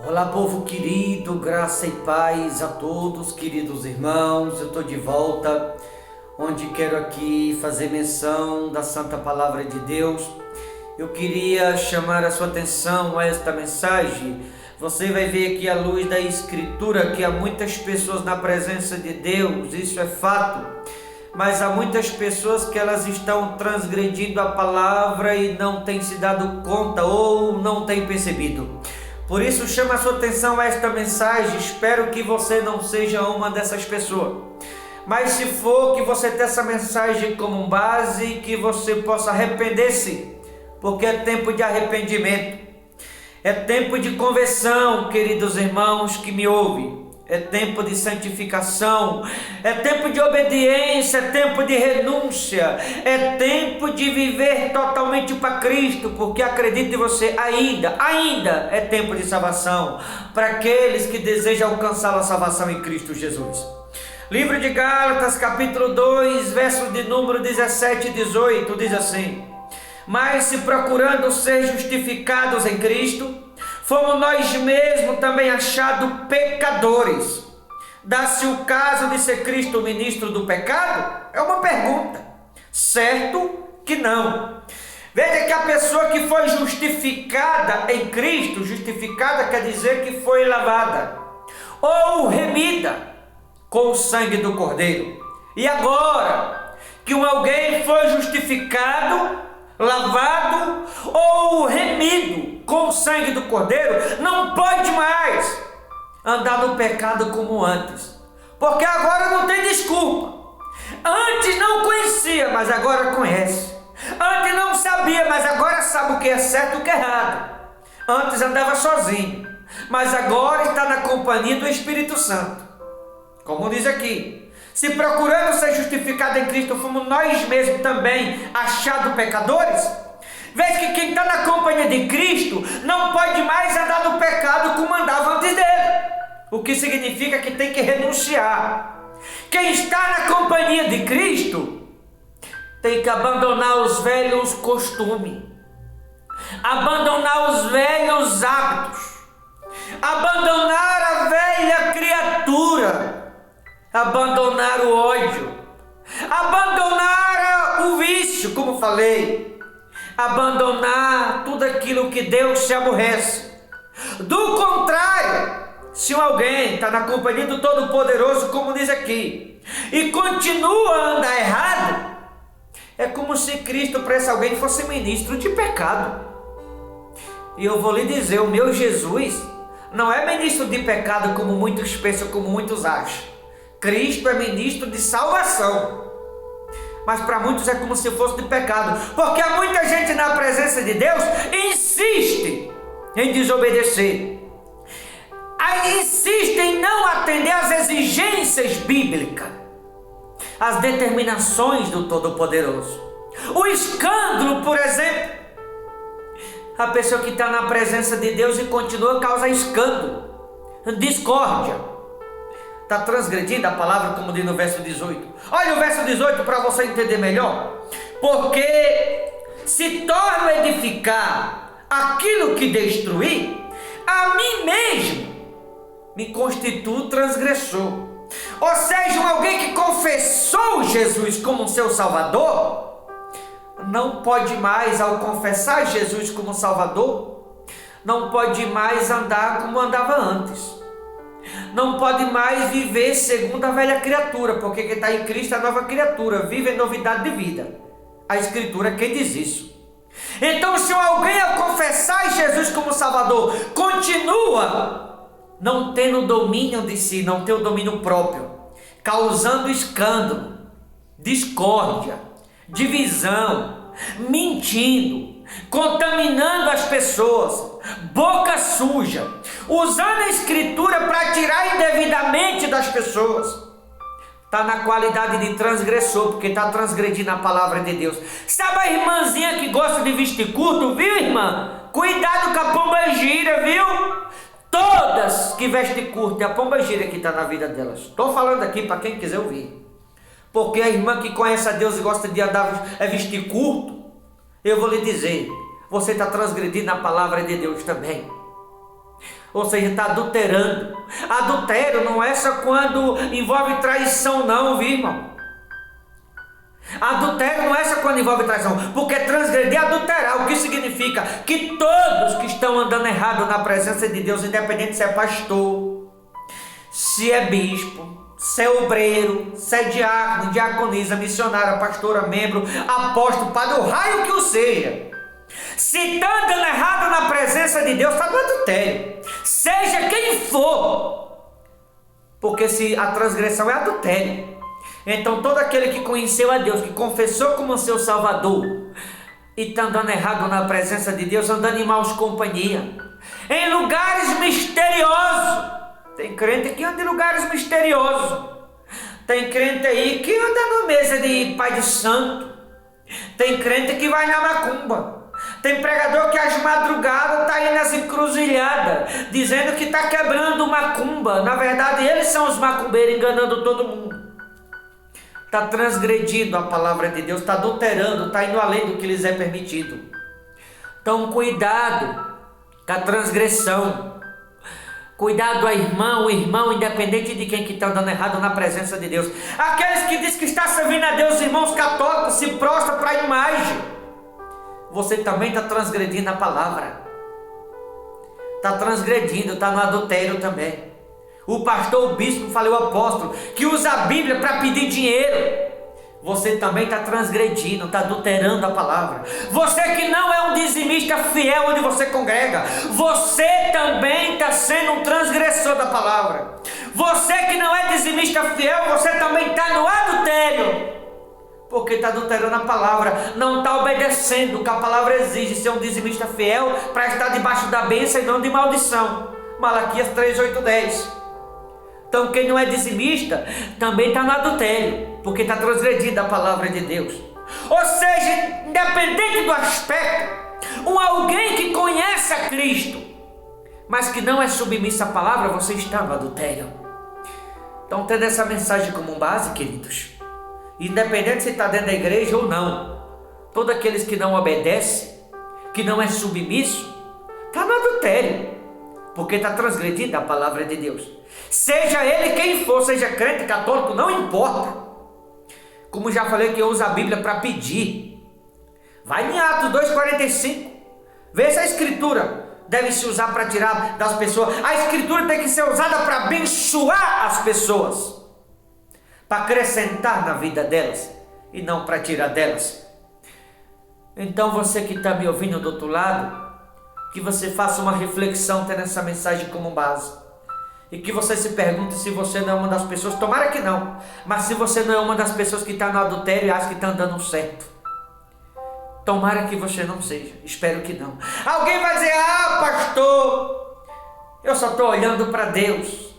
Olá, povo querido, graça e paz a todos, queridos irmãos. Eu estou de volta, onde quero aqui fazer menção da Santa Palavra de Deus. Eu queria chamar a sua atenção a esta mensagem. Você vai ver aqui à luz da Escritura que há muitas pessoas na presença de Deus, isso é fato. Mas há muitas pessoas que elas estão transgredindo a palavra e não têm se dado conta ou não têm percebido. Por isso chama a sua atenção a esta mensagem. Espero que você não seja uma dessas pessoas. Mas se for, que você tenha essa mensagem como base e que você possa arrepender-se. Porque é tempo de arrependimento. É tempo de conversão, queridos irmãos que me ouvem. É tempo de santificação, é tempo de obediência, é tempo de renúncia, é tempo de viver totalmente para Cristo, porque acredite em você, ainda é tempo de salvação, para aqueles que desejam alcançar a salvação em Cristo Jesus. Livro de Gálatas, capítulo 2, versos de número 17 e 18, diz assim: mas se procurando ser justificados em Cristo, fomos nós mesmos também achados pecadores. Dá-se o caso de ser Cristo o ministro do pecado? É uma pergunta. Certo que não. Veja que a pessoa que foi justificada em Cristo, justificada quer dizer que foi lavada ou remida com o sangue do Cordeiro. E agora que alguém foi justificado, lavado ou remido com o sangue do Cordeiro, não pode mais andar no pecado como antes, porque agora não tem desculpa. Antes não conhecia, mas agora conhece. Antes não sabia, mas agora sabe o que é certo e o que é errado. Antes andava sozinho, mas agora está na companhia do Espírito Santo. Como diz aqui: se procurando ser justificado em Cristo, fomos nós mesmos também achados pecadores. Veja que quem está na companhia de Cristo não pode mais andar no pecado como andava antes dele. O que significa que tem que renunciar. Quem está na companhia de Cristo tem que abandonar os velhos costumes, abandonar os velhos hábitos, abandonar a velha criatura, abandonar o ódio, abandonar o vício, como falei, abandonar tudo aquilo que Deus se aborrece. Do contrário, se alguém está na companhia do Todo-Poderoso, como diz aqui, e continua a andar errado, é como se Cristo para esse alguém fosse ministro de pecado. E eu vou lhe dizer, o meu Jesus não é ministro de pecado como muitos pensam, como muitos acham. Cristo é ministro de salvação, mas para muitos é como se fosse de pecado, porque há muita gente na presença de Deus insiste em desobedecer, insiste em não atender às exigências bíblicas, às determinações do Todo-Poderoso. O escândalo, por exemplo, a pessoa que está na presença de Deus e continua a causar escândalo, discórdia, está transgredindo a palavra, como diz no verso 18. Olha o verso 18 para você entender melhor. Porque se torno a edificar aquilo que destruí, a mim mesmo me constituo transgressor. Ou seja, alguém que confessou Jesus como seu Salvador, não pode mais, ao confessar Jesus como Salvador, não pode mais andar como andava antes. Não pode mais viver segundo a velha criatura, porque quem está em Cristo é a nova criatura, vive em novidade de vida. A Escritura é quem diz isso. Então, se alguém ao confessar Jesus como Salvador continua não tendo domínio de si, não tem o domínio próprio, causando escândalo, discórdia, divisão, mentindo, contaminando as pessoas, boca suja, usando a Escritura para tirar indevidamente das pessoas, está na qualidade de transgressor, porque está transgredindo a palavra de Deus. Sabe a irmãzinha que gosta de vestir curto, viu, irmã? Cuidado com a pomba-gira, viu? Todas que vestem curto, é a pomba-gira que está na vida delas. Estou falando aqui para quem quiser ouvir. Porque a irmã que conhece a Deus e gosta de andar vestir curto, eu vou lhe dizer, você está transgredindo a palavra de Deus também. ou seja, está adulterando. Adultério não é só quando envolve traição não, viu, irmão? Adultério não é só quando envolve traição, porque transgredir é adulterar, o que significa que todos que estão andando errado na presença de Deus, independente se é pastor, se é bispo, se é obreiro, se é diácono, diaconisa, missionária, pastora, membro, apóstolo, padre, o raio que o seja, se está andando errado na presença de Deus, está no adultério, seja quem for, porque se a transgressão é adultério. Então todo aquele que conheceu a Deus, que confessou como seu Salvador, e está andando errado na presença de Deus, andando em maus companhia, em lugares misteriosos. Tem crente que anda em lugares misteriosos. Tem crente aí que anda na mesa de pai de santo. Tem crente que vai na macumba. Tem pregador que às madrugadas está aí nas encruzilhadas, dizendo que está quebrando macumba. Na verdade, eles são os macumbeiros, enganando todo mundo. Está transgredindo a palavra de Deus, está adulterando, está indo além do que lhes é permitido. Então, cuidado com a transgressão. Cuidado a irmão, o irmão, independente de quem que está andando errado na presença de Deus. Aqueles que dizem que está servindo a Deus, irmãos católicos, se prostra para a imagem. Você também está transgredindo a palavra. Está transgredindo, está no adultério também. O pastor, o bispo, falei o apóstolo, que usa a Bíblia para pedir dinheiro. Você também está transgredindo, está adulterando a palavra. Você que não é um dizimista fiel onde você congrega, você também está sendo um transgressor da palavra. Você que não é dizimista fiel, você também está no adultério, porque está adulterando a palavra, não está obedecendo o que a palavra exige, ser um dizimista fiel para estar debaixo da bênção e não de maldição. Malaquias 3, 8, 10. Então quem não é dizimista também está no adultério, porque está transgredindo a palavra de Deus. Ou seja, independente do aspecto, alguém que conhece a Cristo, mas que não é submisso à palavra, você está no adultério. Então, tendo essa mensagem como base, queridos, independente se está dentro da igreja ou não, todos aqueles que não obedecem, que não é submisso, está no adultério, porque está transgredindo a palavra de Deus. Seja ele quem for, seja crente, católico, não importa. Como já falei, que eu uso a Bíblia para pedir. Vai em Atos 2,45. Vê se a escritura deve se usar para tirar das pessoas. A escritura tem que ser usada para abençoar as pessoas, para acrescentar na vida delas e não para tirar delas. Então você que está me ouvindo do outro lado, que você faça uma reflexão tendo essa mensagem como base. E que você se pergunte se você não é uma das pessoas, tomara que não, mas se você não é uma das pessoas que está no adultério e acha que está andando certo, tomara que você não seja, espero que não. Alguém vai dizer, pastor, eu só estou olhando para Deus.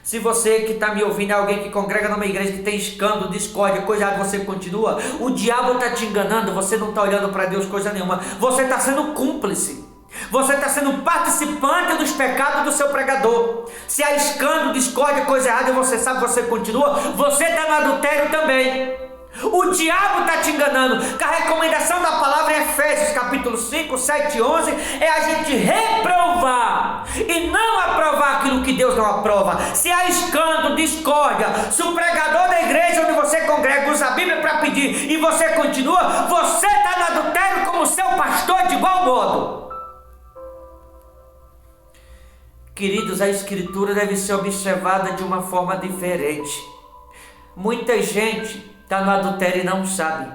Se você que está me ouvindo é alguém que congrega numa igreja que tem escândalo, discórdia, coisa errada, você continua, o diabo está te enganando, você não está olhando para Deus coisa nenhuma, você está sendo cúmplice. Você está sendo participante dos pecados do seu pregador. Se há escândalo, discórdia, coisa errada, e você sabe, você continua, você está no adultério também. O diabo está te enganando. A recomendação da palavra em Efésios capítulo 5, 7 e 11 é a gente reprovar e não aprovar aquilo que Deus não aprova. Se há escândalo, discórdia, se o pregador da igreja onde você congrega usa a Bíblia para pedir e você continua, você está no adultério como seu pastor de igual modo. Queridos, a escritura deve ser observada de uma forma diferente. Muita gente está no adultério e não sabe.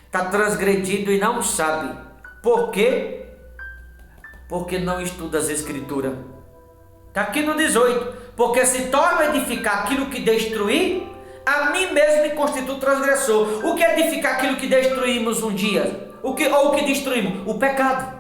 Está transgredindo e não sabe. Por quê? Porque não estuda as escrituras. Está aqui no 18. Porque se torna edificar aquilo que destruir, a mim mesmo me constituo transgressor. O que é edificar aquilo que destruímos um dia? O que destruímos? O pecado.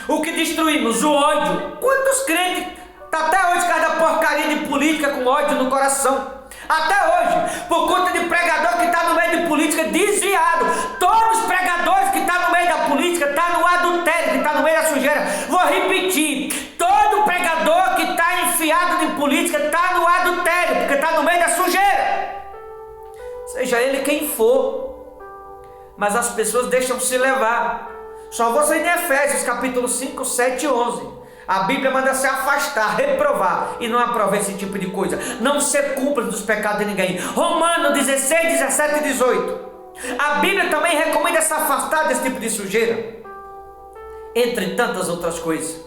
O que destruímos? O ódio. Quantos crentes está até hoje cada porcaria de política com ódio no coração? Até hoje, por conta de pregador que está no meio de política desviado. Todos os pregadores que estão no meio da política estão no adultério, que está no meio da sujeira. Vou repetir, todo pregador que está enfiado em política está no adultério, porque está no meio da sujeira. Seja ele quem for. Mas as pessoas deixam se levar. Só vou sair em Efésios capítulo 5, 7 e 11. A Bíblia manda se afastar, reprovar, e não aprova esse tipo de coisa. Não ser cúmplice dos pecados de ninguém. Romanos 16, 17 e 18. A Bíblia também recomenda se afastar desse tipo de sujeira, entre tantas outras coisas.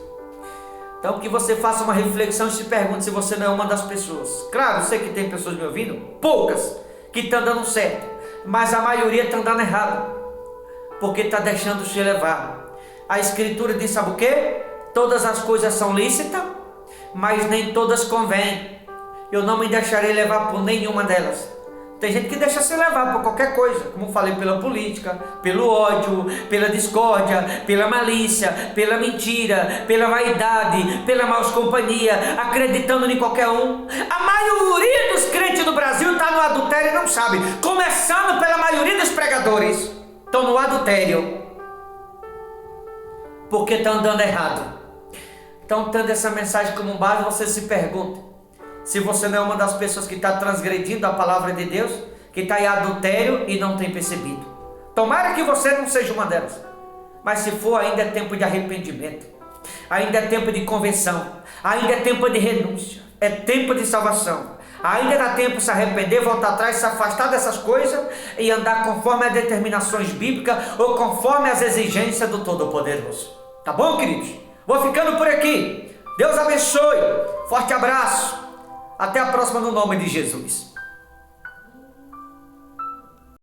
Então que você faça uma reflexão e se pergunte se você não é uma das pessoas. Claro, eu sei que tem pessoas me ouvindo, poucas, que estão dando certo, mas a maioria está dando errado, porque está deixando se levar. A Escritura diz, sabe o quê? Todas as coisas são lícitas, mas nem todas convêm. Eu não me deixarei levar por nenhuma delas. Tem gente que deixa se levar por qualquer coisa, como falei, pela política, pelo ódio, pela discórdia, pela malícia, pela mentira, pela vaidade, pela maus companhia, acreditando em qualquer um. A maioria dos crentes do Brasil está no adultério e não sabe. Começando pela maioria dos pregadores, estão no adultério, porque estão andando errado. Então, tendo essa mensagem como base, você se pergunta se você não é uma das pessoas que está transgredindo a palavra de Deus, que está em adultério e não tem percebido. Tomara que você não seja uma delas, mas se for, ainda é tempo de arrependimento, ainda é tempo de conversão, ainda é tempo de renúncia, é tempo de salvação. Ainda dá tempo de se arrepender, voltar atrás, se afastar dessas coisas e andar conforme as determinações bíblicas ou conforme as exigências do Todo-Poderoso. Tá bom, queridos? Vou ficando por aqui. Deus abençoe. Forte abraço. Até a próxima no nome de Jesus.